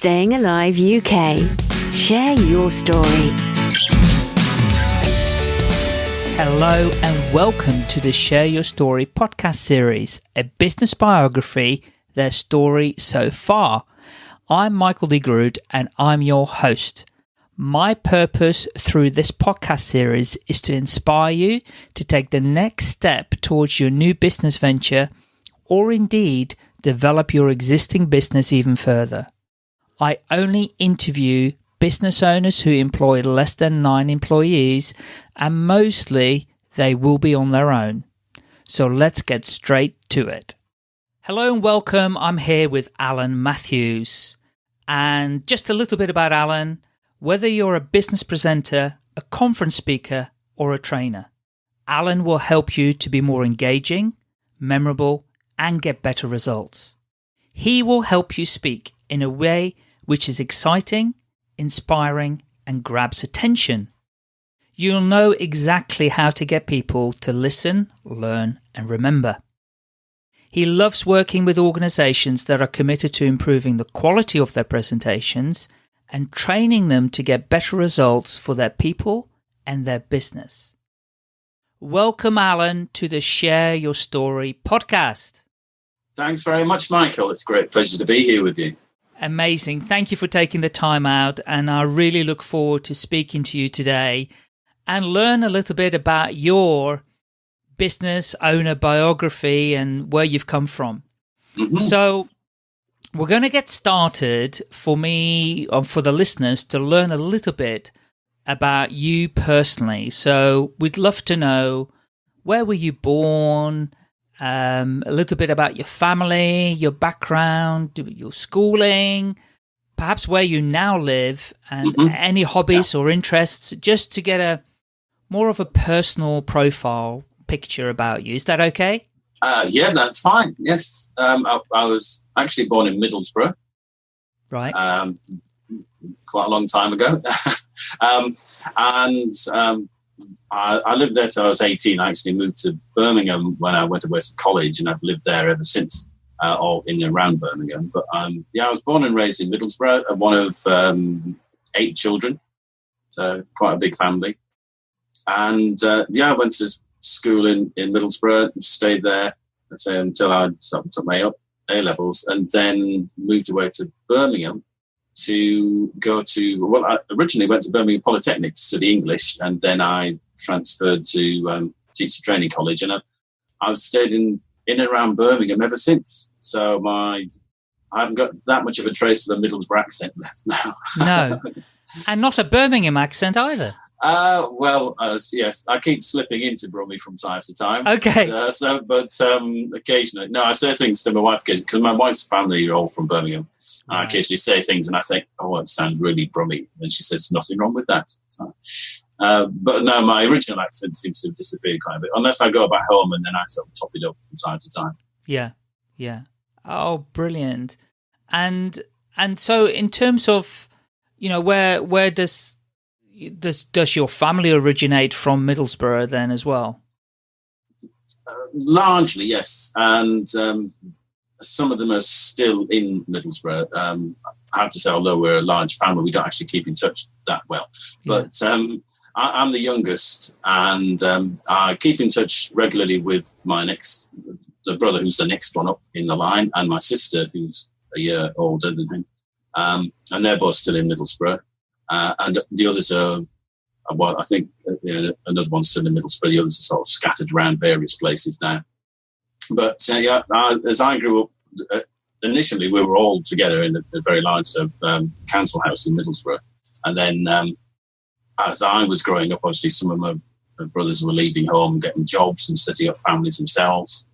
Staying Alive UK. Share your story. Hello and welcome to the Share Your Story podcast series, a business biography, their story so far. I'm Michael D. Groot and I'm your host. My purpose through this podcast series is to inspire you to take the next step towards your new business venture or indeed develop your existing business even further. I only interview business owners who employ less than 9 employees, and mostly they will be on their own. So let's get straight to it. Hello and welcome. I'm here with Alan Matthews. And just a little bit about Alan. Whether you're a business presenter, a conference speaker, or a trainer, Alan will help you to be more engaging, memorable, and get better results. He will help you speak in a way which is exciting, inspiring, and grabs attention. You'll know exactly how to get people to listen, learn, and remember. He loves working with organizations that are committed to improving the quality of their presentations and training them to get better results for their people and their business. Welcome, Alan, to the Share Your Story podcast. Thanks very much, Michael. It's a great pleasure to be here with you. Amazing. Thank you for taking the time out, and I really look forward to speaking to you today and learn a little bit about your business owner biography and where you've come from. Mm-hmm. So we're going to get started for me, or for the listeners, to learn a little bit about you personally. So we'd love to know, where were you born? A little bit about your family, your background, your schooling, perhaps where you now live, and any hobbies or interests, just to get a more of a personal profile picture about you. Is that okay? Yeah, that's fine. Yes. I was actually born in Middlesbrough. Right. Quite a long time ago. I lived there till I was 18. I actually moved to Birmingham when I went away to college, and I've lived there ever since, or in and around Birmingham. But I was born and raised in Middlesbrough, one of 8 children, so quite a big family. And I went to school in Middlesbrough and stayed there, let's say, until I took my A-levels, and then moved away to Birmingham to go to, I originally went to Birmingham Polytechnic to study English, and then I transferred to Teacher Training College, and I've stayed in and around Birmingham ever since. So I haven't got that much of a trace of a Middlesbrough accent left now. No, and not a Birmingham accent either. Yes, I keep slipping into Brummie from time to time. Okay. Occasionally. No, I say things to my wife because my wife's family are all from Birmingham. Right. I occasionally say things and I think, it sounds really Brummie. And she says, nothing wrong with that. So, but no, my original accent seems to have disappeared quite a bit, unless I go back home and then I sort of top it up from time to time. Yeah, yeah. Oh, brilliant. And so in terms of, where does your family originate from Middlesbrough then as well? Largely, yes. And some of them are still in Middlesbrough. I have to say, although we're a large family, we don't actually keep in touch that well. Yeah. But I'm the youngest, and I keep in touch regularly with the brother who's the next one up in the line, and my sister who's a year older than him. And they're both still in Middlesbrough. And the others are, I think another one's still in Middlesbrough. The others are sort of scattered around various places now. But as I grew up, initially we were all together in a very large council house in Middlesbrough. And then as I was growing up, obviously some of my brothers were leaving home, getting jobs and setting up families themselves.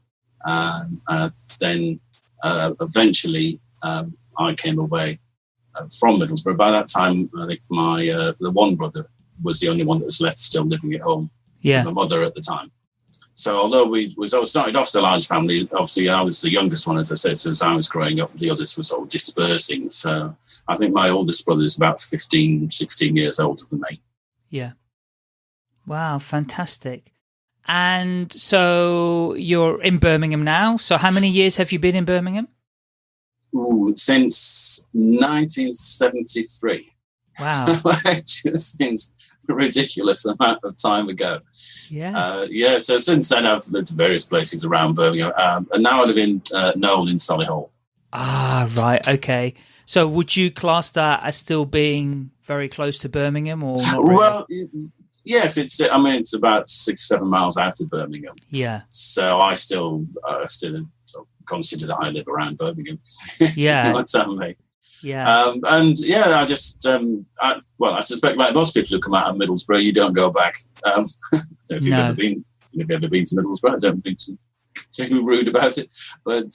Then eventually I came away from Middlesbrough. By that time, I think the one brother was the only one that was left still living at home. Yeah. My mother at the time. So although we started off as a large family, obviously I was the youngest one, as I said, so as I was growing up, the others were sort of dispersing. So I think my oldest brother is about 15, 16 years older than me. Yeah. Wow, fantastic. And so you're in Birmingham now. So how many years have you been in Birmingham? Since 1973. Wow. It just seems a ridiculous amount of time ago. Yeah. So since then I've lived in various places around Birmingham, and now I live in Knowle in Solihull. Ah, right. Okay. So would you class that as still being very close to Birmingham, or not really? Well, yes, it's about 6-7 miles out of Birmingham. Yeah. So I still sort of consider that I live around Birmingham. Yeah. That's me. Yeah. And yeah, I just I suspect like most people who come out of Middlesbrough, you don't go back. I don't know if you've ever been to Middlesbrough. I don't mean to be rude about it, but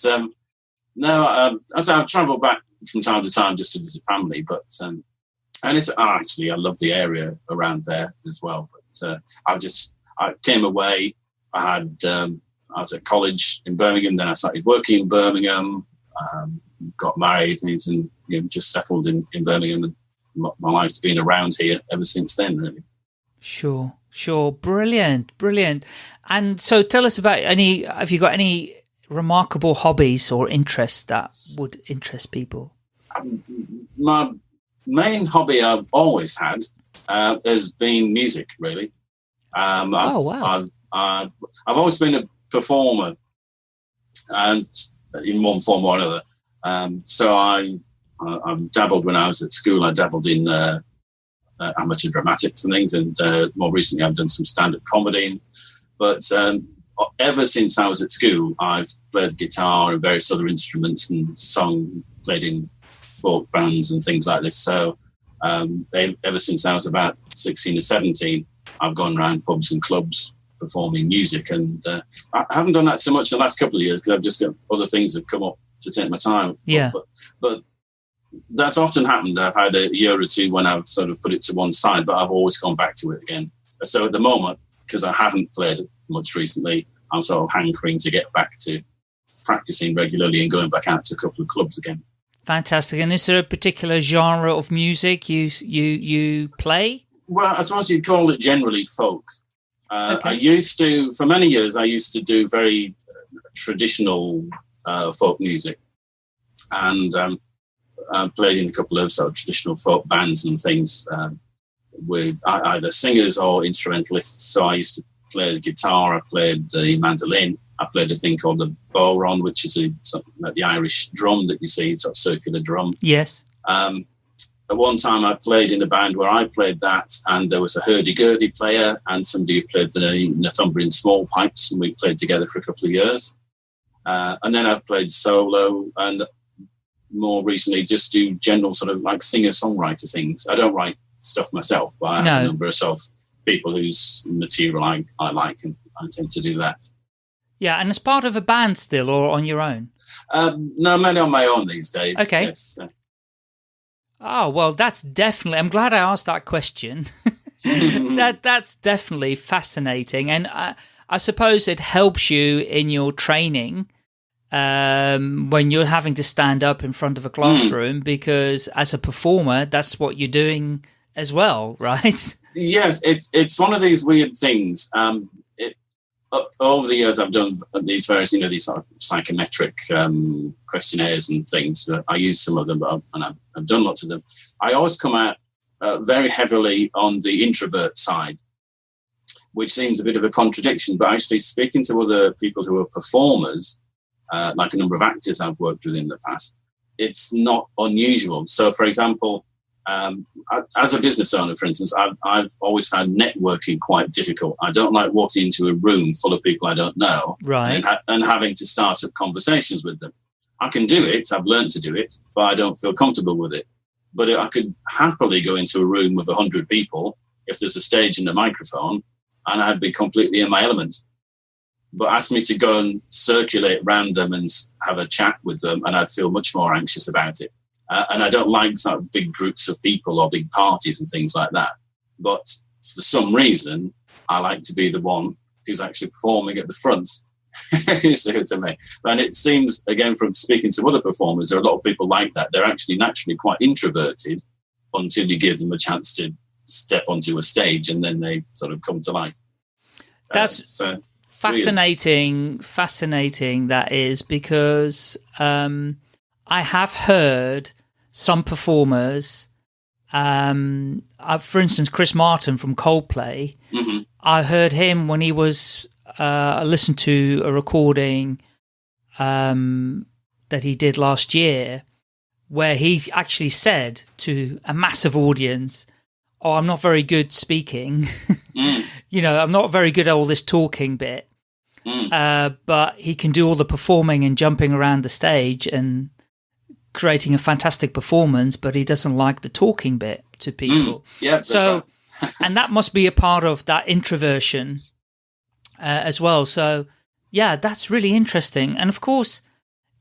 as I've travelled back from time to time just to visit family, but and it's actually I love the area around there as well. But I came away. I was at college in Birmingham, then I started working in Birmingham. Got married and just settled in Birmingham, and my life's been around here ever since then, really. Sure. Brilliant. And so tell us about have you got any remarkable hobbies or interests that would interest people? My main hobby I've always had has been music, really. Wow. I've always been a performer, and in one form or another. So I dabbled when I was at school. I dabbled in amateur dramatics and things, and more recently I've done some stand-up comedy. But ever since I was at school, I've played guitar and various other instruments and played in folk bands and things like this. So ever since I was about 16 or 17, I've gone around pubs and clubs performing music, and I haven't done that so much in the last couple of years because I've just got other things that have come up to take my time. Yeah. But that's often happened. I've had a year or two when I've sort of put it to one side, but I've always gone back to it again. So at the moment, because I haven't played much recently, I'm sort of hankering to get back to practicing regularly and going back out to a couple of clubs again. Fantastic. And is there a particular genre of music you play? Well, I suppose you'd call it generally folk. Okay. For many years, I used to do very traditional folk music, and played in a couple of sort of traditional folk bands and things with either singers or instrumentalists. So I used to play the guitar, I played the mandolin, I played a thing called the bodhrán, which is something like the Irish drum that you see, sort of circular drum. Yes. At one time I played in a band where I played that, and there was a hurdy-gurdy player and somebody who played the Northumbrian small pipes, and we played together for a couple of years. And then I've played solo, and more recently just do general sort of like singer-songwriter things. I don't write stuff myself, but I have a number of people whose material I like, and I tend to do that. Yeah, and as part of a band still, or on your own? No, mainly on my own these days. Okay. Yes. Oh, well, that's definitely... I'm glad I asked that question. That's definitely fascinating. And I suppose it helps you in your training when you're having to stand up in front of a classroom, because as a performer, that's what you're doing as well, right? Yes, it's one of these weird things. Over the years, I've done these various, these sort of psychometric questionnaires and things. I use some of them, and I've done lots of them. I always come out very heavily on the introvert side, which seems a bit of a contradiction. But actually, speaking to other people who are performers, like a number of actors I've worked with in the past, it's not unusual. So, for example, as a business owner, for instance, I've always found networking quite difficult. I don't like walking into a room full of people I don't know, right, and having to start up conversations with them. I can do it. I've learned to do it, but I don't feel comfortable with it. But I could happily go into a room with 100 people if there's a stage and a microphone, and I'd be completely in my element. But ask me to go and circulate around them and have a chat with them, and I'd feel much more anxious about it. And I don't like sort of big groups of people or big parties and things like that. But for some reason, I like to be the one who's actually performing at the front. You see what I mean? And it seems, again, from speaking to other performers, there are a lot of people like that. They're actually naturally quite introverted until you give them a chance to step onto a stage, and then they sort of come to life. That's fascinating. Fascinating, that is, because I have heard some performers, for instance, Chris Martin from Coldplay. Mm-hmm. I heard him when he was, I listened to a recording that he did last year, where he actually said to a massive audience, "Oh, I'm not very good speaking. I'm not very good at all this talking bit." But he can do all the performing and jumping around the stage and creating a fantastic performance, but he doesn't like the talking bit to people. Yeah, that's so, right. And that must be a part of that introversion as well. So, yeah, that's really interesting. And of course,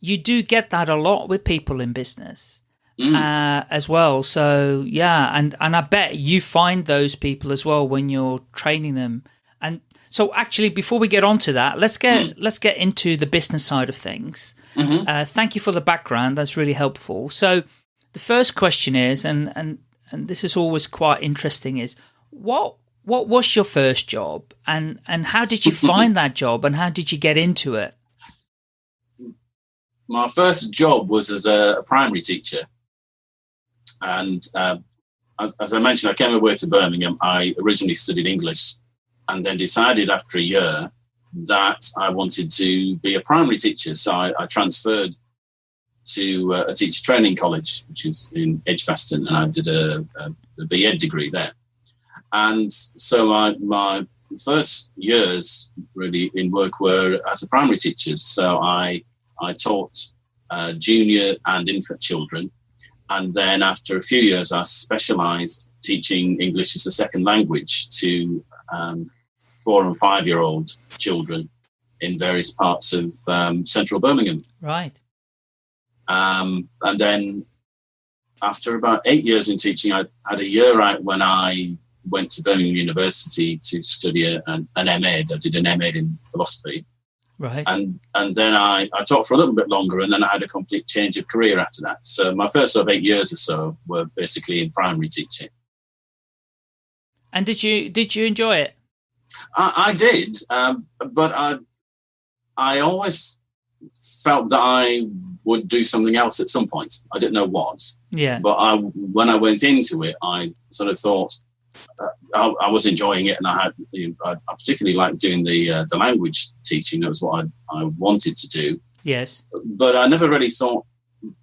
you do get that a lot with people in business as well. So, yeah, and I bet you find those people as well when you're training them. And so actually, before we get on to that, let's get into the business side of things. Thank you for the background. That's really helpful. So the first question is, and this is always quite interesting, is what was your first job, and how did you find that job, and how did you get into it? My first job was as a primary teacher. And as I mentioned, I came away to Birmingham. I originally studied English, and then decided after a year that I wanted to be a primary teacher. So I transferred to a teacher training college, which is in Edgbaston, and I did a BEd degree there. And so my first years really in work were as a primary teacher. So I taught junior and infant children. And then after a few years, I specialised teaching English as a second language to 4 and 5 year old children in various parts of central Birmingham. Right. And then after about 8 years in teaching, I had a year out when I went to Birmingham University to study an MEd. I did an MEd in philosophy. Right. And then I taught for a little bit longer, and then I had a complete change of career after that. So my first sort of 8 years or so were basically in primary teaching. And did you enjoy it? I did, but I always felt that I would do something else at some point. I didn't know what. Yeah. But when I went into it, I sort of thought I was enjoying it, and I particularly liked doing the language teaching. That was what I wanted to do. Yes. But I never really thought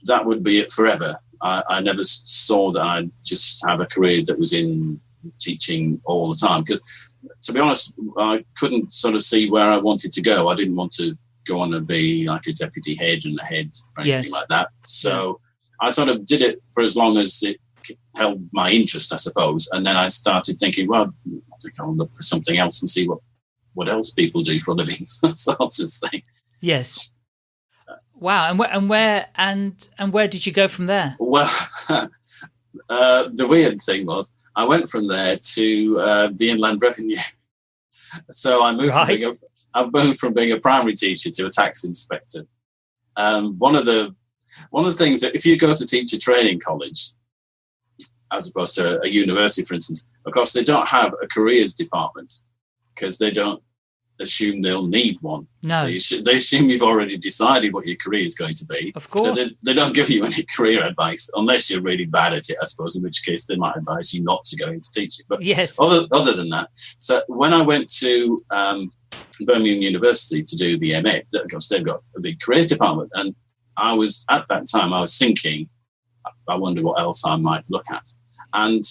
that would be it forever. I never saw that I'd just have a career that was in teaching all the time, because to be honest, I couldn't sort of see where I wanted to go. I didn't want to go on and be like a deputy head and a head or anything like that. So I sort of did it for as long as it held my interest, I suppose. And then I started thinking, well, I think I'll look for something else and see what else people do for a living, that sort of thing. Yes. Wow. And where did you go from there? Well, the weird thing was I went from there to the Inland Revenue. So I moved from being a primary teacher to a tax inspector. One of the things that if you go to teacher training college, as opposed to a university, for instance, of course, they don't have a careers department because they don't assume they'll need one. No. They assume you've already decided what your career is going to be. Of course. So they don't give you any career advice unless you're really bad at it, I suppose, in which case they might advise you not to go into teaching. But yes. Other than that, so when I went to Birmingham University to do the MA, of course, they've got a big careers department. And at that time, I was thinking, I wonder what else I might look at. And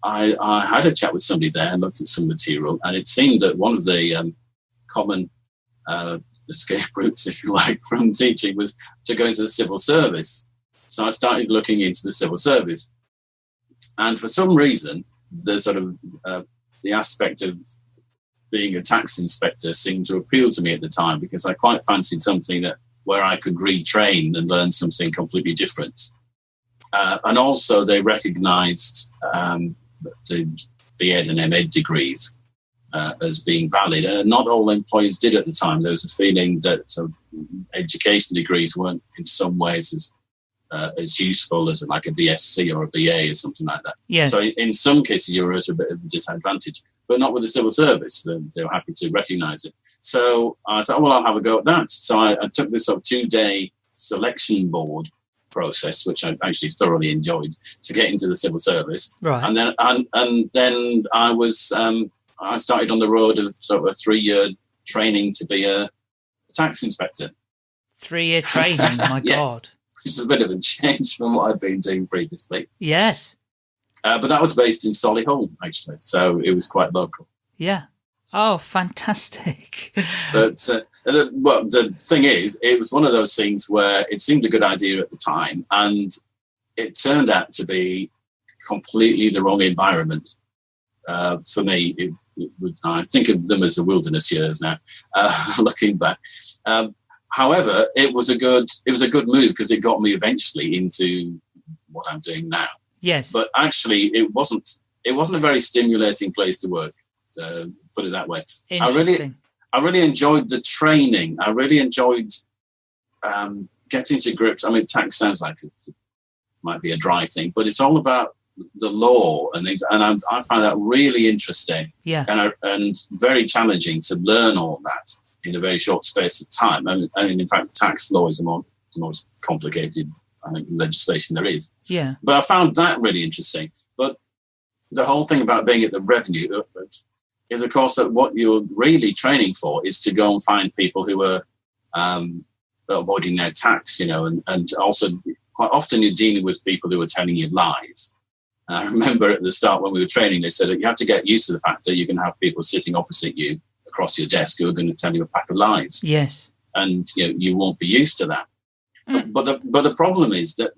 I had a chat with somebody there and looked at some material, and it seemed that one of the common escape routes, if you like, from teaching was to go into the civil service. So I started looking into the civil service. And for some reason, the sort of the aspect of being a tax inspector seemed to appeal to me at the time, because I quite fancied something where I could retrain and learn something completely different. And also they recognised the BEd and MEd degrees as being valid. Not all employers did at the time. There was a feeling that education degrees weren't in some ways as useful as like a BSc or a BA or something like that. Yes. So in some cases you were at a bit of a disadvantage, but not with the civil service. They were happy to recognise it. So I thought, well, I'll have a go at that. So I took this sort of 2-day selection board process, which I actually thoroughly enjoyed, to get into the civil service. Right. And then I was I started on the road of sort of a 3-year training to be a tax inspector. 3-year training, my Yes. God. Which is a bit of a change from what I've been doing previously. Yes. But that was based in Solihull, actually, so it was quite local. Yeah. Oh, fantastic. But the thing is, it was one of those things where it seemed a good idea at the time, and it turned out to be completely the wrong environment. For me, I think of them as the wilderness years now, looking back. However, it was a good move because it got me eventually into what I'm doing now. Yes. But actually, it wasn't a very stimulating place to work. So put it that way. Interesting. I really enjoyed the training. I really enjoyed getting to grips. I mean, tax sounds like it might be a dry thing, but it's all about the law and things. And I find that really interesting. Yeah. And very challenging to learn all that in a very short space of time. And in fact, tax law is the most complicated, I think, legislation there is. Yeah. But I found that really interesting. But the whole thing about being at the revenue is, of course, that what you're really training for is to go and find people who are avoiding their tax, and also quite often you're dealing with people who are telling you lies. I remember at the start when we were training, they said that you have to get used to the fact that you're going to have people sitting opposite you across your desk who are going to tell you a pack of lies. Yes. And you won't be used to that. But the problem is that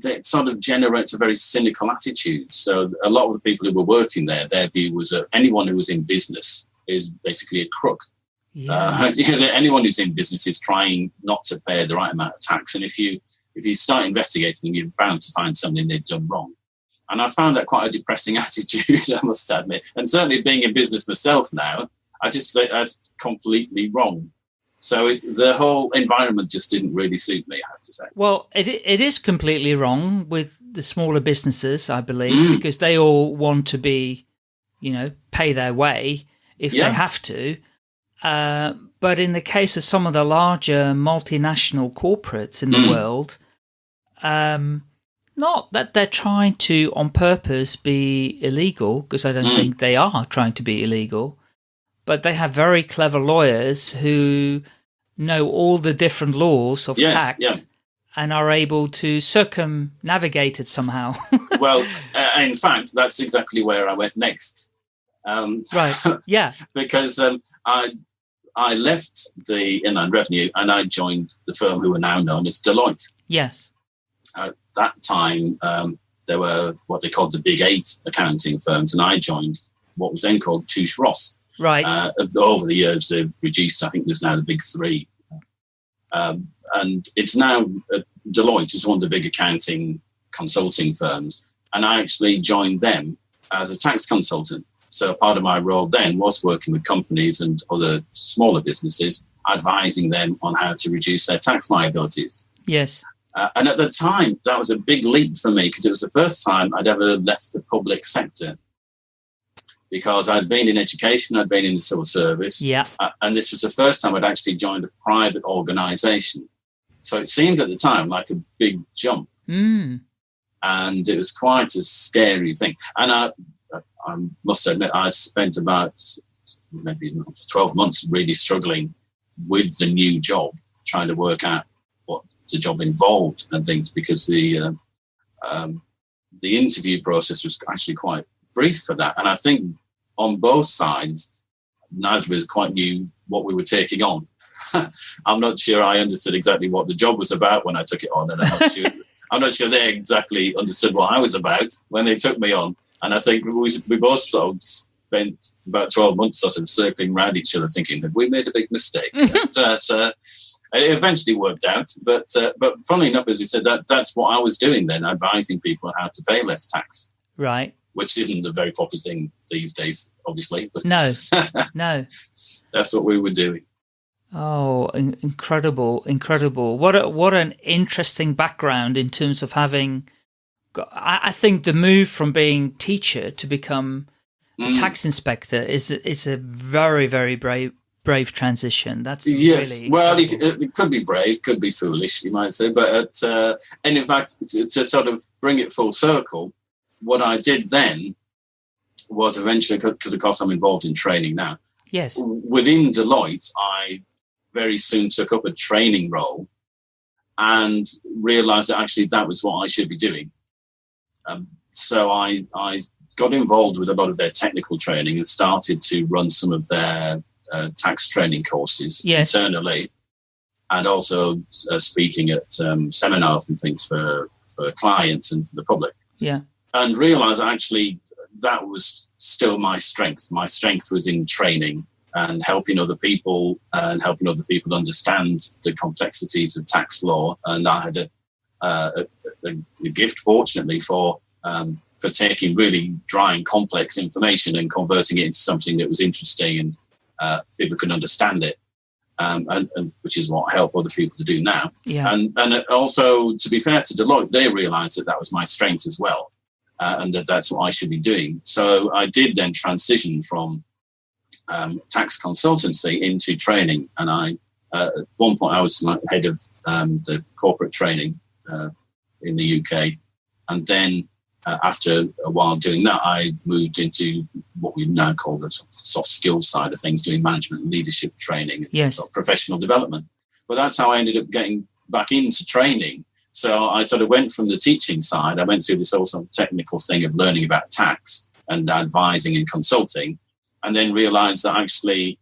it sort of generates a very cynical attitude. So a lot of the people who were working there, their view was that anyone who was in business is basically a crook. Yeah. Anyone who's in business is trying not to pay the right amount of tax. And if you start investigating them, you're bound to find something they've done wrong. And I found that quite a depressing attitude, I must admit. And certainly being in business myself now, I just think that's completely wrong. So the whole environment just didn't really suit me, I have to say. Well, it is completely wrong with the smaller businesses, I believe, because they all want to be, pay their way if they have to. But in the case of some of the larger multinational corporates in the world, not that they're trying to on purpose be illegal, because I don't think they are trying to be illegal. But they have very clever lawyers who know all the different laws of tax and are able to circumnavigate it somehow. Well, in fact, that's exactly where I went next. Right, yeah. Because I left the Inland Revenue and I joined the firm who are now known as Deloitte. Yes. At that time, there were what they called the Big 8 accounting firms, and I joined what was then called Touche Ross. Right. Over the years, they've reduced. I think there's now the Big 3. And it's now Deloitte is one of the big accounting consulting firms. And I actually joined them as a tax consultant. So part of my role then was working with companies and other smaller businesses, advising them on how to reduce their tax liabilities. Yes. And at the time, that was a big leap for me because it was the first time I'd ever left the public sector. Because I'd been in education, I'd been in the civil service, and this was the first time I'd actually joined a private organisation. So it seemed at the time like a big jump, and it was quite a scary thing. And I must admit, I spent about maybe 12 months really struggling with the new job, trying to work out what the job involved and things, because the interview process was actually quite brief for that. And I think on both sides, neither of us quite knew what we were taking on. I'm not sure I understood exactly what the job was about when I took it on, and I'm not sure they exactly understood what I was about when they took me on. And I think we both sort of spent about 12 months sort of circling around each other thinking, have we made a big mistake? It eventually worked out. But funnily enough, as you said, that's what I was doing then, advising people how to pay less tax. Right. Which isn't a very popular thing these days, obviously. But no. That's what we were doing. Oh, incredible. What an interesting background in terms of having... I think the move from being teacher to become a tax inspector is a very, very brave transition. That's yes. really Well, incredible. it could be brave, could be foolish, you might say. But and in fact, to sort of bring it full circle, what I did then was eventually, because of course I'm involved in training now. Yes. Within Deloitte, I very soon took up a training role and realised that actually that was what I should be doing. So I got involved with a lot of their technical training and started to run some of their tax training courses internally, and also speaking at seminars and things for clients and for the public. Yeah. And realised actually that was still my strength. My strength was in training and helping other people understand the complexities of tax law. And I had a gift, fortunately, for taking really dry and complex information and converting it into something that was interesting and people could understand it, and which is what I help other people to do now. Yeah. And also, to be fair to Deloitte, they realised that was my strength as well, and that's what I should be doing. So I did then transition from tax consultancy into training, and at one point I was head of the corporate training in the UK, and then after a while doing that, I moved into what we now call the soft skills side of things, doing management and leadership training, and sort of professional development. But that's how I ended up getting back into training. So I sort of went from the teaching side. I went through this whole sort of technical thing of learning about tax and advising and consulting, and then realised that actually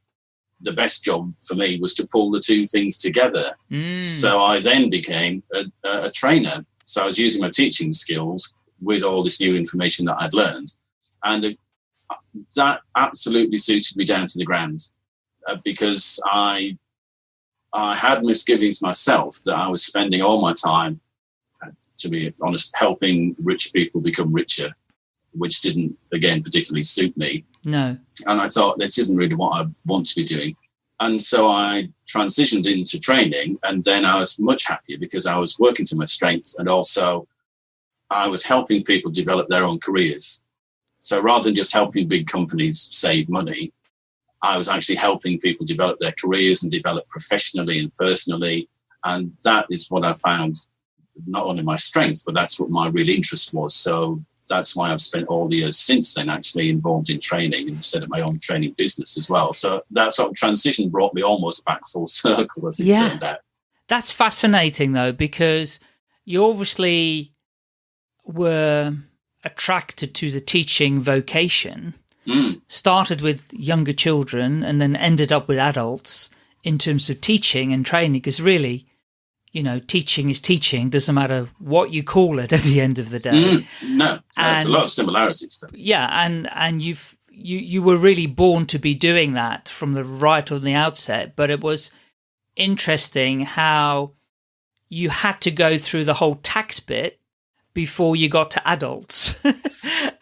the best job for me was to pull the two things together. So I then became a trainer. So I was using my teaching skills with all this new information that I'd learned. And that absolutely suited me down to the ground, because I had misgivings myself that I was spending all my time, to be honest, helping rich people become richer, which didn't, again, particularly suit me. No. And I thought, this isn't really what I want to be doing. And so I transitioned into training, and then I was much happier because I was working to my strengths, and also I was helping people develop their own careers. So rather than just helping big companies save money, I was actually helping people develop their careers and develop professionally and personally. And that is what I found not only my strength, but that's what my real interest was. So that's why I've spent all the years since then actually involved in training and set up my own training business as well. So that sort of transition brought me almost back full circle, as it turned out. That's fascinating, though, because you obviously were attracted to the teaching vocation, started with younger children and then ended up with adults in terms of teaching and training, because really, you know, teaching is teaching, doesn't matter what you call it at the end of the day. No, there's a lot of similarities. Yeah, and you were really born to be doing that from the right on the outset, but it was interesting how you had to go through the whole tax bit before you got to adults.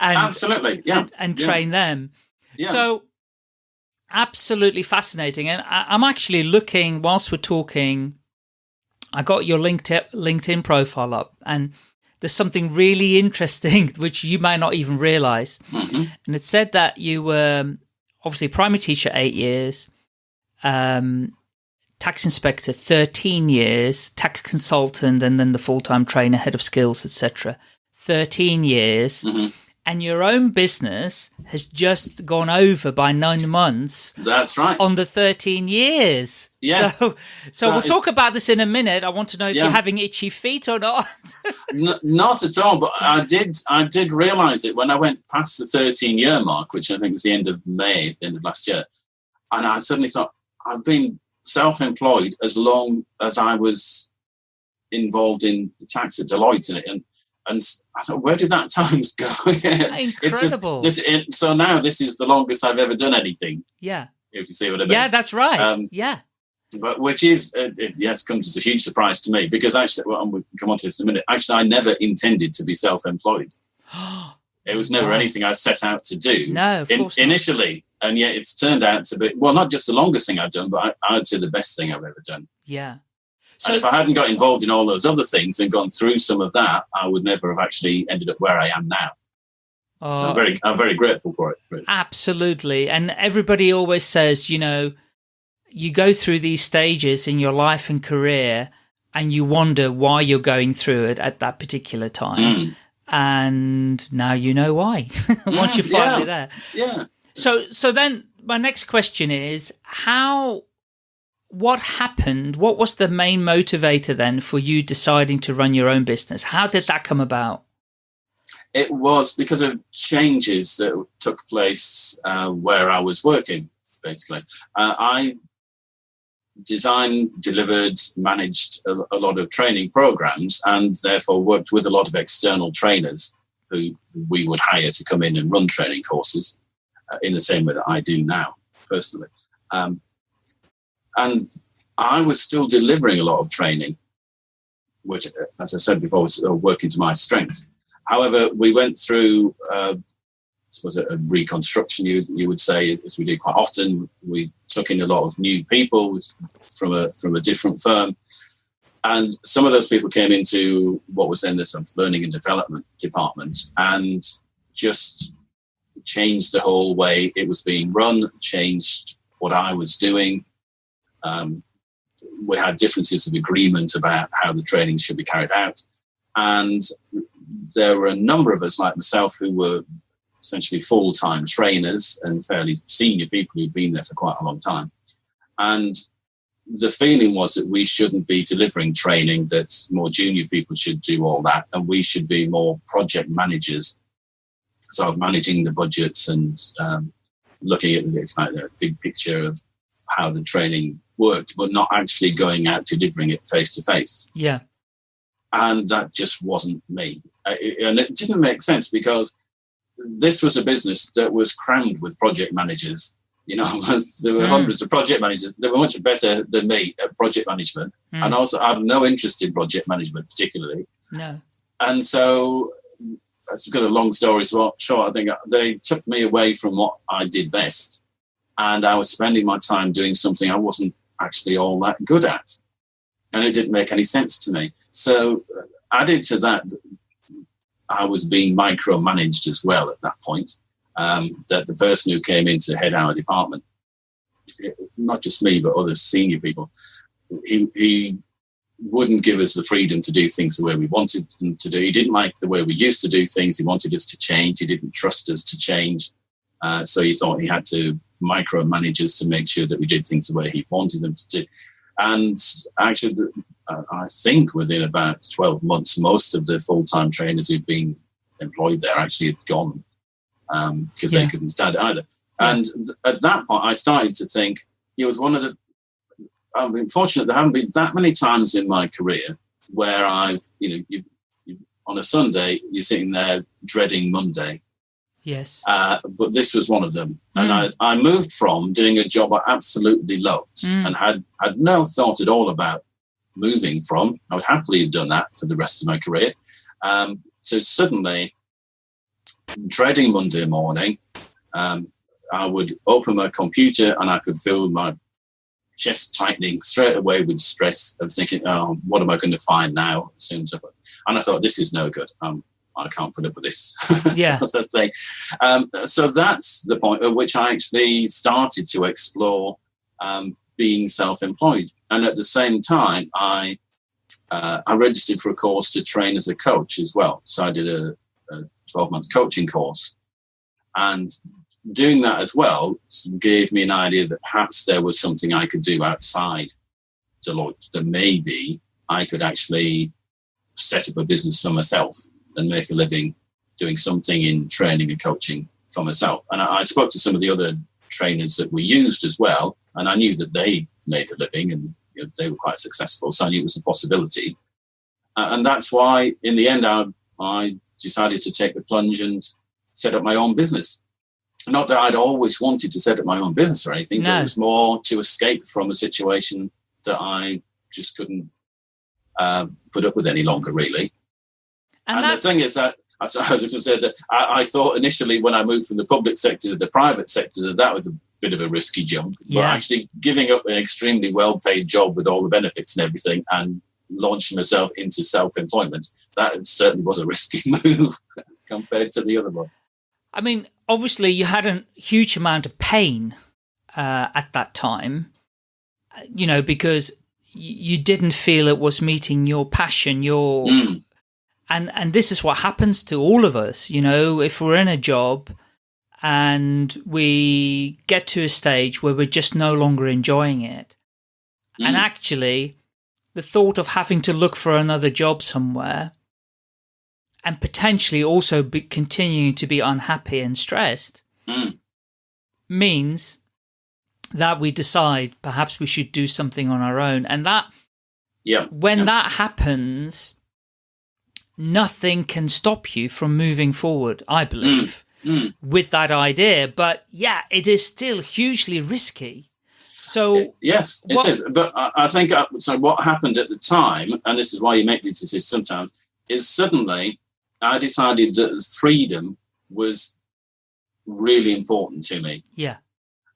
Absolutely, yeah. And train them. Yeah. So absolutely fascinating. And I'm actually looking, whilst we're talking, I got your LinkedIn profile up, and there's something really interesting which you may not even realize. And it said that you were obviously primary teacher 8 years, tax inspector 13 years, tax consultant, and then the full-time trainer, head of skills, etc. 13 years. And your own business has just gone over by 9 months. That's right. On the 13 years. Yes. So we'll talk about this in a minute. I want to know if you're having itchy feet or not. Not at all. But I did realise it when I went past the 13-year mark, which I think was the end of May, the end of last year. And I suddenly thought, I've been self-employed as long as I was involved in tax at Deloitte, and I thought, where did that time go? Incredible. So now this is the longest I've ever done anything. Yeah. If you see what I mean. Yeah, that's right. Yeah. But which is, comes as a huge surprise to me, because actually, well, we'll come on to this in a minute. Actually, I never intended to be self-employed. It was never anything I set out to do. No, of course not. Initially. And yet it's turned out to be, well, not just the longest thing I've done, but I'd say the best thing I've ever done. Yeah. So if I hadn't got involved in all those other things and gone through some of that, I would never have actually ended up where I am now. So I'm very grateful for it. Really. Absolutely. And everybody always says, you know, you go through these stages in your life and career, and you wonder why you're going through it at that particular time. And now you know why, once you're finally there. Yeah. So then my next question is, what happened? What was the main motivator then for you deciding to run your own business? How did that come about? It was because of changes that took place where I was working, basically. I designed, delivered, managed a lot of training programs, and therefore worked with a lot of external trainers who we would hire to come in and run training courses in the same way that I do now, personally. And I was still delivering a lot of training, which, as I said before, was working to my strength. However, we went through, I suppose, a reconstruction, you would say, as we do quite often. We took in a lot of new people from a different firm. And some of those people came into what was then the sort of learning and development department and just changed the whole way it was being run, changed what I was doing. We had differences of agreement about how the training should be carried out. And there were a number of us, like myself, who were essentially full-time trainers and fairly senior people who'd been there for quite a long time. And the feeling was that we shouldn't be delivering training, that more junior people should do all that, and we should be more project managers, sort of managing the budgets and looking at the big picture of how the training worked, but not actually going out delivering it face-to-face. Yeah. And that just wasn't me. And it didn't make sense because this was a business that was crammed with project managers. You know, there were hundreds of project managers. They were much better than me at project management. And also I have no interest in project management particularly. No. And so, to cut a long story short, I think they took me away from what I did best. And I was spending my time doing something I wasn't actually all that good at. And it didn't make any sense to me. So added to that, I was being micromanaged as well at that point. That the person who came in to head our department, not just me, but other senior people, he wouldn't give us the freedom to do things the way we wanted them to do. He didn't like the way we used to do things. He wanted us to change. He didn't trust us to change. So he thought he had to micromanage us to make sure that we did things the way he wanted them to do. And actually, I think within about 12 months, most of the full-time trainers who'd been employed there actually had gone because they couldn't stand it either. And at that point, I started to think it was one of the... I've been fortunate there haven't been that many times in my career where I've, you on a Sunday, you're sitting there dreading Monday. Yes. But this was one of them. And I moved from doing a job I absolutely loved and had no thought at all about moving from. I would happily have done that for the rest of my career. So suddenly, dreading Monday morning, I would open my computer and I could feel my chest tightening straight away with stress. I was thinking, oh, what am I going to find now? And I thought, this is no good. I can't put up with this. Yeah. So that's the point at which I actually started to explore being self-employed. And at the same time, I registered for a course to train as a coach as well. So I did a 12-month coaching course. And doing that as well gave me an idea that perhaps there was something I could do outside Deloitte, that maybe I could actually set up a business for myself and make a living doing something in training and coaching for myself. And I spoke to some of the other trainers that we used as well, and I knew that they made a living and they were quite successful, so I knew it was a possibility. And that's why, in the end, I decided to take the plunge and set up my own business. Not that I'd always wanted to set up my own business or anything, but it was more to escape from a situation that I just couldn't put up with any longer, really. And the thing is that, as I was said, that I thought initially when I moved from the public sector to the private sector that was a bit of a risky jump. Yeah. But actually giving up an extremely well-paid job with all the benefits and everything and launching myself into self-employment, that certainly was a risky move compared to the other one. I mean, obviously you had a huge amount of pain at that time. because you didn't feel it was meeting your passion, and this is what happens to all of us, if we're in a job and we get to a stage where we're just no longer enjoying it. And actually, the thought of having to look for another job somewhere and potentially also continuing to be unhappy and stressed means that we decide perhaps we should do something on our own. And that, when that happens, nothing can stop you from moving forward, I believe, with that idea. But it is still hugely risky. So yes, it is. But I think so. What happened at the time, and this is why you make these decisions sometimes, is suddenly I decided that freedom was really important to me. Yeah.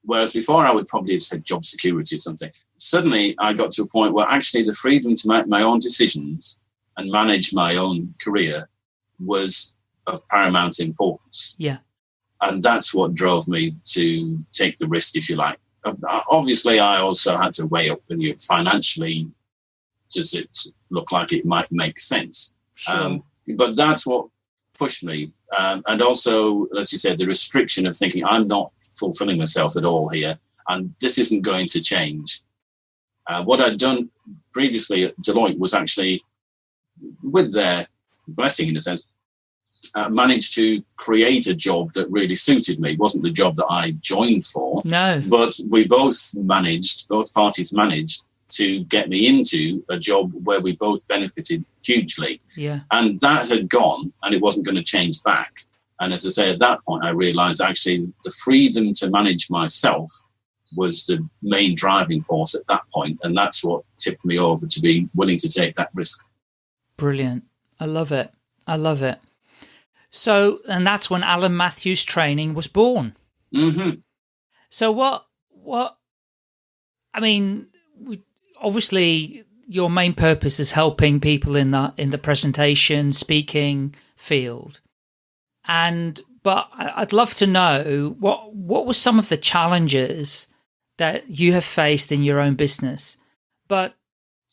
Whereas before I would probably have said job security or something. Suddenly I got to a point where actually the freedom to make my own decisions and manage my own career was of paramount importance. Yeah. And that's what drove me to take the risk, if you like. Obviously, I also had to weigh up financially, does it look like it might make sense? Sure. But that's what pushed me. And also, as you said, the restriction of thinking I'm not fulfilling myself at all here, and this isn't going to change. What I'd done previously at Deloitte was actually, with their blessing in a sense, managed to create a job that really suited me. It wasn't the job that I joined for. No. But both parties managed to get me into a job where we both benefited hugely. Yeah. And that had gone, and it wasn't going to change back. And as I say, at that point, I realized actually the freedom to manage myself was the main driving force at that point. And that's what tipped me over to be willing to take that risk. Brilliant. I love it. I love it. So, and that's when Alan Matthews Training was born. Mm-hmm. So obviously your main purpose is helping people in the presentation, speaking field. But I'd love to know what were some of the challenges that you have faced in your own business. But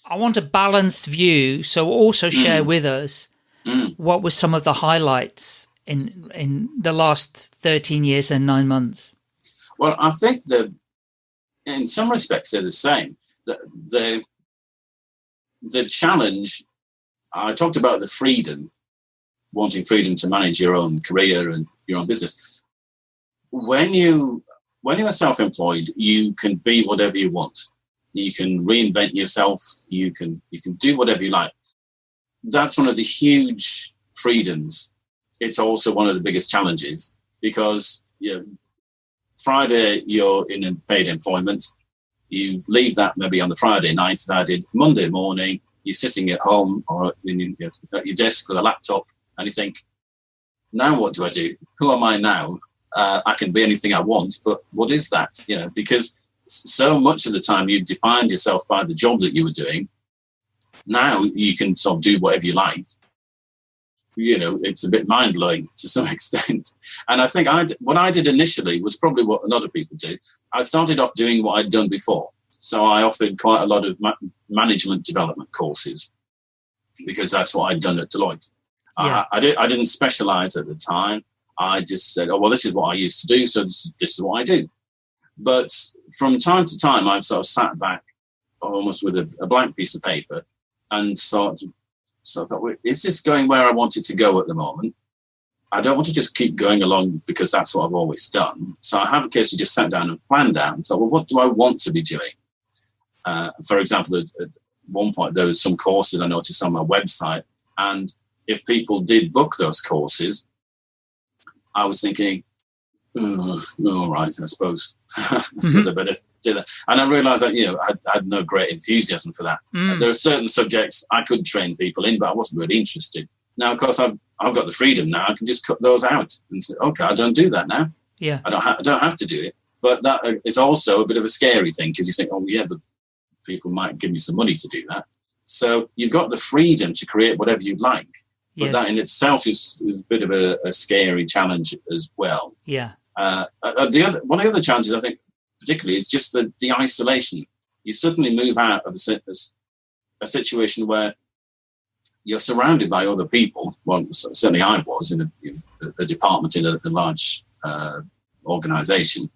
I want a balanced view, so also share with us what were some of the highlights in the last 13 years and 9 months. Well, I think that in some respects they're the same. The challenge, I talked about the freedom, wanting freedom to manage your own career and your own business. When you are self-employed, you can be whatever you want. You can reinvent yourself. You can do whatever you like. That's one of the huge freedoms. It's also one of the biggest challenges because Friday you're in paid employment. You leave that maybe on the Friday night, as I did. Monday morning, you're sitting at home or at your desk with a laptop, and you think, now what do I do? Who am I now? I can be anything I want, but what is that? Because so much of the time you defined yourself by the job that you were doing. Now you can sort of do whatever you like. It's a bit mind-blowing to some extent. And I think what I did initially was probably what a lot of people do. I started off doing what I'd done before. So I offered quite a lot of management development courses because that's what I'd done at Deloitte. Yeah. I didn't specialize at the time. I just said, oh, well, this is what I used to do, so this is what I do. But from time to time, I've sort of sat back almost with a blank piece of paper and so I thought, is this going where I want it to go at the moment? I don't want to just keep going along because that's what I've always done. So I have occasionally just sat down and planned out and thought, well, what do I want to be doing? For example, at one point, there was some courses I noticed on my website. And if people did book those courses, I was thinking, all right, I suppose I better do that. And I realised that, I had no great enthusiasm for that. There are certain subjects I could train people in, but I wasn't really interested. Now, of course, I've got the freedom now. I can just cut those out and say, okay, I don't do that now. Yeah, I don't have to do it. But that is also a bit of a scary thing because you think, oh, yeah, but people might give me some money to do that. So you've got the freedom to create whatever you like. But that in itself is a bit of a scary challenge as well. Yeah. One of the other challenges, I think, particularly, is just the isolation. you suddenly move out of a situation where you're surrounded by other people. Well, certainly I was in a department in a large organisation.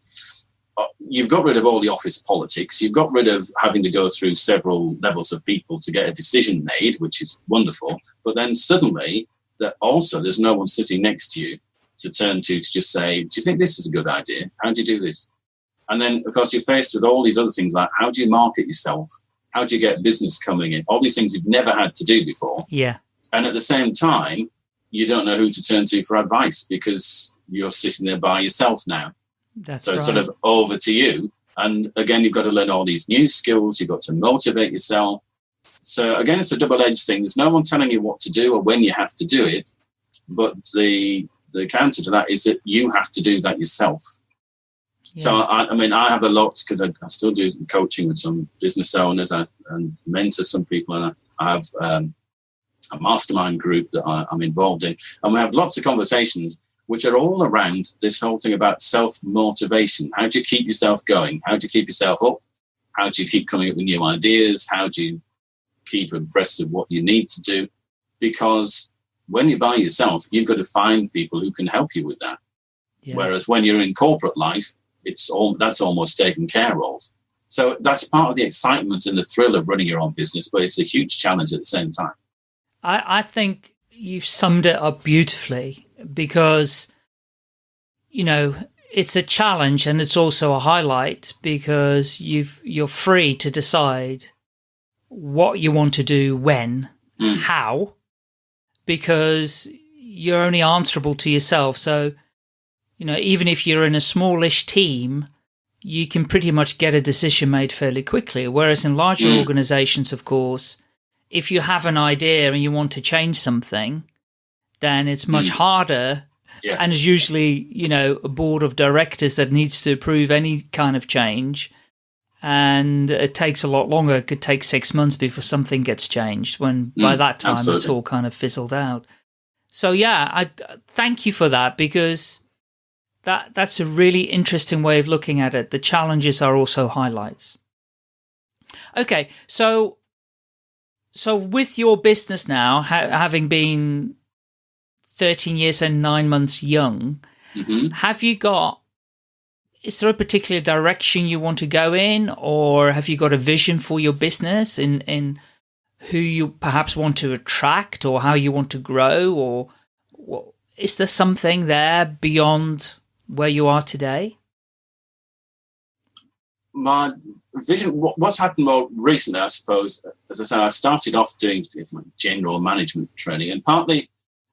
You've got rid of all the office politics. You've got rid of having to go through several levels of people to get a decision made, which is wonderful. But then suddenly, there's no one sitting next to you to turn to just say, do you think this is a good idea? How do you do this? And then, of course, you're faced with all these other things like, how do you market yourself? How do you get business coming in? All these things you've never had to do before. Yeah. And at the same time, you don't know who to turn to for advice because you're sitting there by yourself now. That's so right. It's sort of over to you. And again, you've got to learn all these new skills. You've got to motivate yourself. So again, it's a double-edged thing. There's no one telling you what to do or when you have to do it. But the counter to that is that you have to do that yourself. Yeah. So, I have a lot because I still do coaching with some business owners and mentor some people. And I have a mastermind group that I'm involved in. And we have lots of conversations which are all around this whole thing about self-motivation. How do you keep yourself going? How do you keep yourself up? How do you keep coming up with new ideas? How do you keep abreast of what you need to do? Because when you're by yourself, you've got to find people who can help you with that. Yeah. Whereas when you're in corporate life, that's almost taken care of. So that's part of the excitement and the thrill of running your own business, but it's a huge challenge at the same time. I think you've summed it up beautifully because, it's a challenge and it's also a highlight because you're free to decide what you want to do, when, how, because you're only answerable to yourself. So, even if you're in a smallish team, you can pretty much get a decision made fairly quickly. Whereas in larger organizations, of course, if you have an idea and you want to change something, then it's much harder. Yes. And there's usually, a board of directors that needs to approve any kind of change. And it takes a lot longer. It could take 6 months before something gets changed when by that time It's all kind of fizzled out. So, yeah, I thank you for that because that's a really interesting way of looking at it. The challenges are also highlights. Okay, so with your business now, having been 13 years and 9 months young, is there a particular direction you want to go in, or have you got a vision for your business in who you perhaps want to attract or how you want to grow, or is there something there beyond where you are today? My vision, what's happened more recently, I suppose, as I said, I started off doing general management training, and partly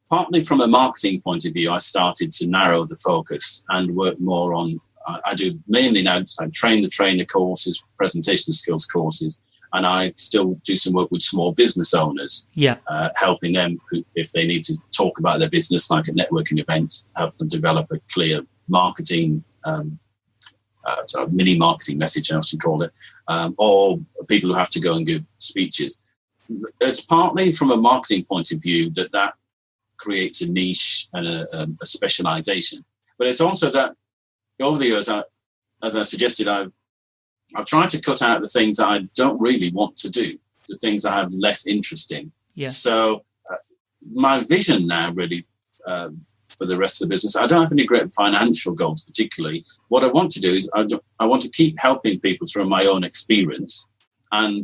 from a marketing point of view, I started to narrow the focus and work more on, I do mainly now, I train the trainer courses, presentation skills courses, and I still do some work with small business owners, helping them if they need to talk about their business, like at networking events, help them develop a clear marketing sort of mini marketing message, I often call it, or people who have to go and give speeches. It's partly from a marketing point of view that creates a niche and a specialization. But it's also that over the years, as I suggested, I've tried to cut out the things that I don't really want to do, the things I have less interest in. Yeah. So my vision now really for the rest of the business, I don't have any great financial goals particularly. What I want to do is I want to keep helping people through my own experience and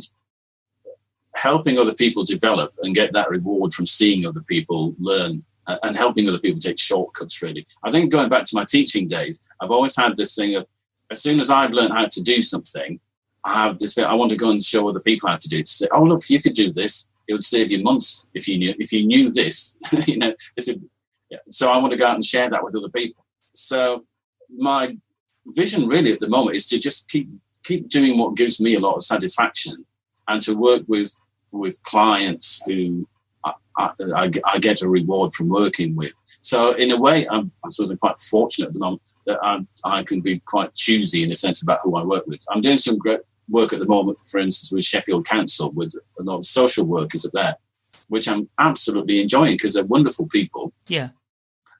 helping other people develop and get that reward from seeing other people learn and helping other people take shortcuts, really. I think going back to my teaching days, I've always had this thing of as soon as I've learned how to do something, I have this I want to go and show other people how to do it. To say, oh, look, you could do this. It would save you months if you knew this. So I want to go out and share that with other people. So my vision really at the moment is to just keep doing what gives me a lot of satisfaction and to work with clients who I get a reward from working with. So in a way, I suppose I'm quite fortunate at the moment that I can be quite choosy in a sense about who I work with. I'm doing some great work at the moment, for instance, with Sheffield Council, with a lot of social workers up there, which I'm absolutely enjoying because they're wonderful people. Yeah.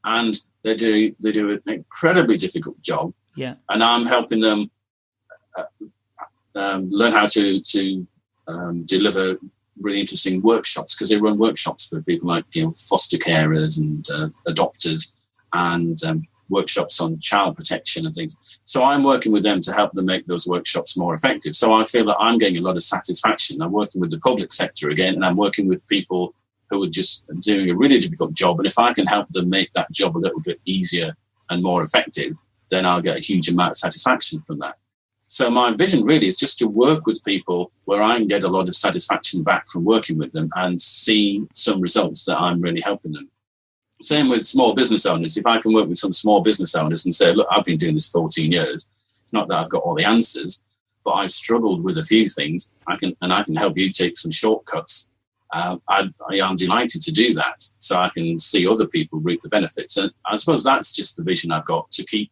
And they do an incredibly difficult job. Yeah. And I'm helping them learn how to deliver really interesting workshops, because they run workshops for people like foster carers and adopters, and workshops on child protection and things. So I'm working with them to help them make those workshops more effective. So I feel that I'm getting a lot of satisfaction. I'm working with the public sector again, and I'm working with people who are just doing a really difficult job. And if I can help them make that job a little bit easier and more effective, then I'll get a huge amount of satisfaction from that. So my vision really is just to work with people where I can get a lot of satisfaction back from working with them and see some results that I'm really helping them. Same with small business owners. If I can work with some small business owners and say, look, I've been doing this 14 years. It's not that I've got all the answers, but I've struggled with a few things. I can help you take some shortcuts. I'm delighted to do that, so I can see other people reap the benefits. And I suppose that's just the vision I've got, to keep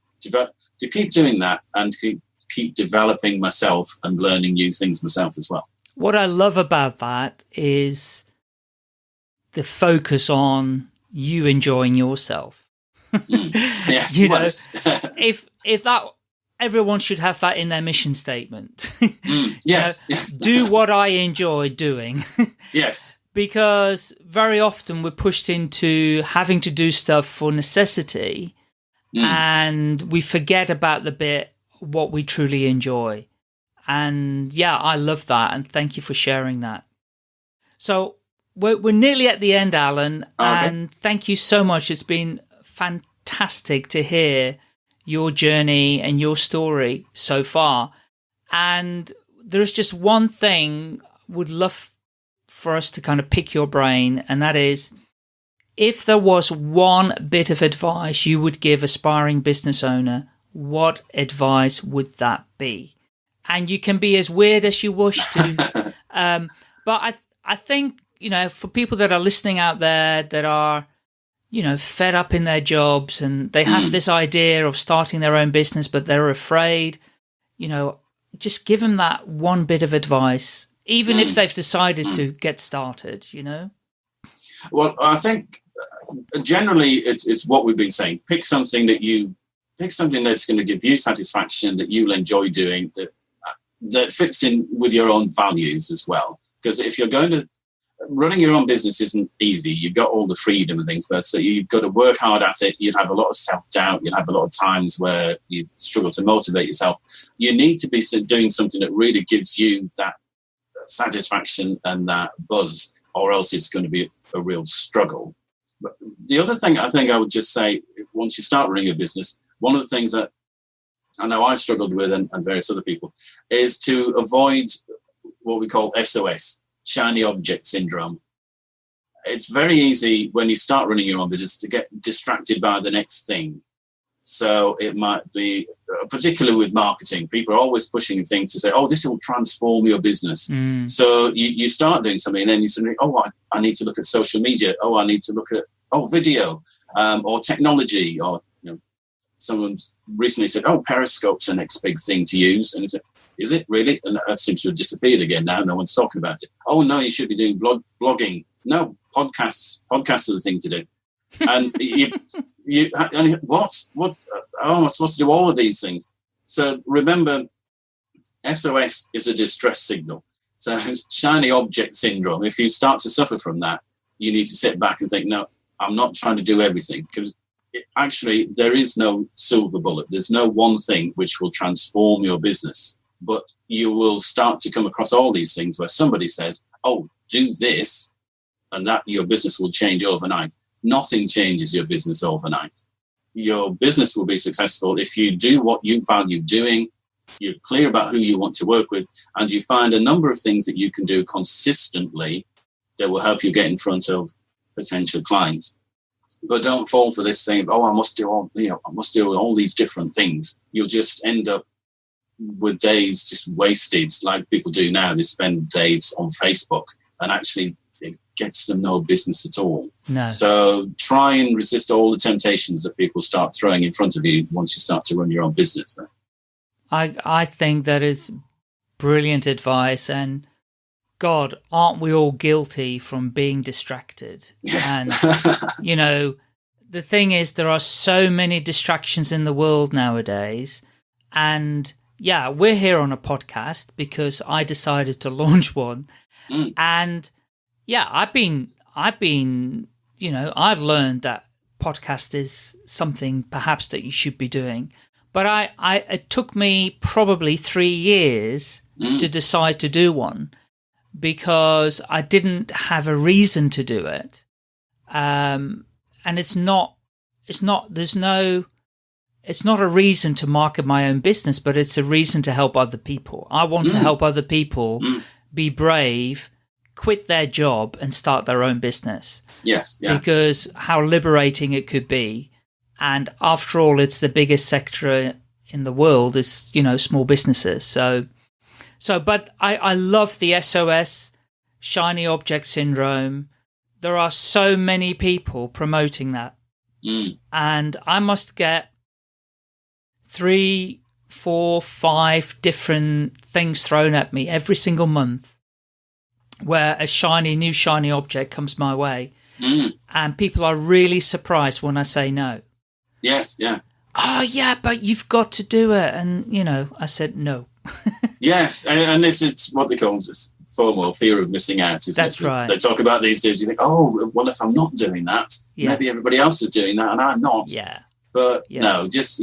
doing that and keep developing myself and learning new things myself as well. What I love about that is the focus on you enjoying yourself. Yes, you know, if that, everyone should have that in their mission statement. Yes, yes. Do what I enjoy doing. Yes. Because very often we're pushed into having to do stuff for necessity, and we forget about the bit what we truly enjoy. And yeah, I love that, and thank you for sharing that. So we're nearly at the end, Alan, and thank you so much. It's been fantastic to hear your journey and your story so far. And there's just one thing would love for us to kind of pick your brain, and that is, if there was one bit of advice you would give aspiring business owner, what advice would that be? And you can be as weird as you wish to. But I think, for people that are listening out there that are, fed up in their jobs, and they have this idea of starting their own business, but they're afraid, just give them that one bit of advice, even if they've decided to get started, Well, I think generally it's what we've been saying. Pick something that's going to give you satisfaction, that you'll enjoy doing, that fits in with your own values as well. Because if you're running your own business isn't easy. You've got all the freedom and things, but so you've got to work hard at it. You'd have a lot of self-doubt. You'd have a lot of times where you struggle to motivate yourself. You need to be doing something that really gives you that satisfaction and that buzz, or else it's going to be a real struggle. But the other thing I think I would just say, once you start running a business, one of the things that I know I've struggled with, and various other people, is to avoid what we call SOS, shiny object syndrome. It's very easy when you start running your own business to get distracted by the next thing. So it might be, particularly with marketing, people are always pushing things to say, oh, this will transform your business. So you start doing something, and then you suddenly, I need to look at social media. Oh, I need to look at, video or technology. Or someone recently said, oh, Periscope's the next big thing to use. And I said, is it really? And that seems to have disappeared again now. No one's talking about it. Oh, no, you should be doing blogging. No, podcasts. Podcasts are the thing to do. And what? I'm supposed to do all of these things. So remember, SOS is a distress signal. So shiny object syndrome. If you start to suffer from that, you need to sit back and think, no, I'm not trying to do everything, because actually there is no silver bullet. There's no one thing which will transform your business, but you will start to come across all these things where somebody says, oh, do this, and that your business will change overnight. Nothing changes your business overnight. Your business will be successful if you do what you value doing, you're clear about who you want to work with, and you find a number of things that you can do consistently that will help you get in front of potential clients. But don't fall for this thing, I must do all these different things. You'll just end up with days just wasted, like people do now. They spend days on Facebook, and actually it gets them no business at all. No. So try and resist all the temptations that people start throwing in front of you once you start to run your own business. I think that is brilliant advice, and God, aren't we all guilty from being distracted? Yes. And, the thing is, there are so many distractions in the world nowadays, and yeah, we're here on a podcast because I decided to launch one. And yeah, I've been, I've learned that podcast is something perhaps that you should be doing. But it took me probably 3 years to decide to do one because I didn't have a reason to do it. And it's not a reason to market my own business, but it's a reason to help other people. I want to help other people be brave, quit their job and start their own business. Yes. Yeah. Because how liberating it could be. And after all, it's the biggest sector in the world is, small businesses. So, but I love the SOS, shiny object syndrome. There are so many people promoting that. And I must get 3, 4, 5 different things thrown at me every single month where a new shiny object comes my way. And people are really surprised when I say no. Yes, yeah. Oh, yeah, but you've got to do it. And, I said no. Yes, and this is what they call FOMO, fear of missing out. That's right. They talk about these days. You think, oh, well, if I'm not doing that, maybe everybody else is doing that and I'm not. Yeah. But no, just,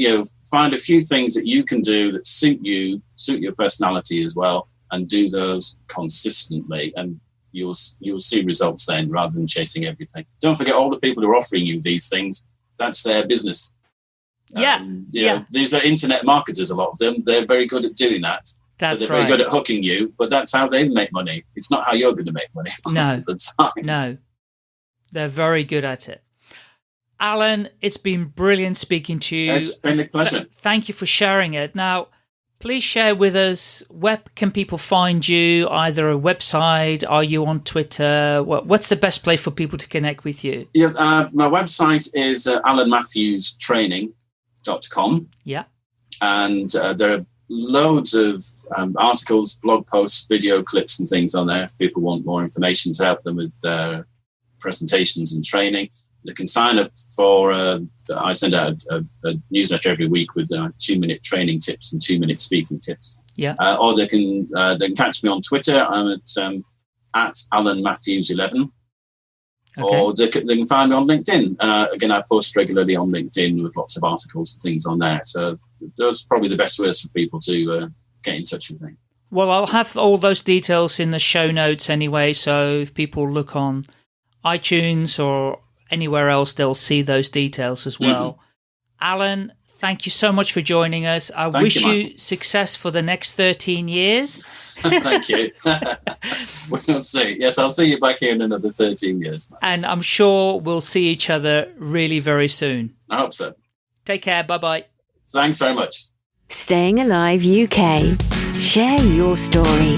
find a few things that you can do that suit your personality as well, and do those consistently, and you'll see results then rather than chasing everything. Don't forget all the people who are offering you these things. That's their business. These are internet marketers, a lot of them. They're very good at doing that. So they're very good at hooking you, but that's how they make money. It's not how you're going to make money most of the time. No, they're very good at it. Alan, it's been brilliant speaking to you. It's been a pleasure. Thank you for sharing it. Now, please share with us, where can people find you? Either a website, are you on Twitter? What's the best place for people to connect with you? Yes, my website is alanmatthewstraining.com. Yeah. And there are loads of articles, blog posts, video clips and things on there if people want more information to help them with their presentations and training. They can sign up for, I send out a newsletter every week with 2-minute training tips and 2-minute speaking tips. Yeah. Or they can catch me on Twitter. I'm at Alan Matthews 11. Okay. Or they can find me on LinkedIn. Again, I post regularly on LinkedIn with lots of articles and things on there. So those are probably the best ways for people to get in touch with me. Well, I'll have all those details in the show notes anyway. So if people look on iTunes or anywhere else, they'll see those details as well. Alan, thank you so much for joining us. I wish you success for the next 13 years. Thank you. We'll see. Yes, I'll see you back here in another 13 years. And I'm sure we'll see each other really very soon. I hope so. Take care. Bye-bye. Thanks very much. Staying Alive UK. Share your story.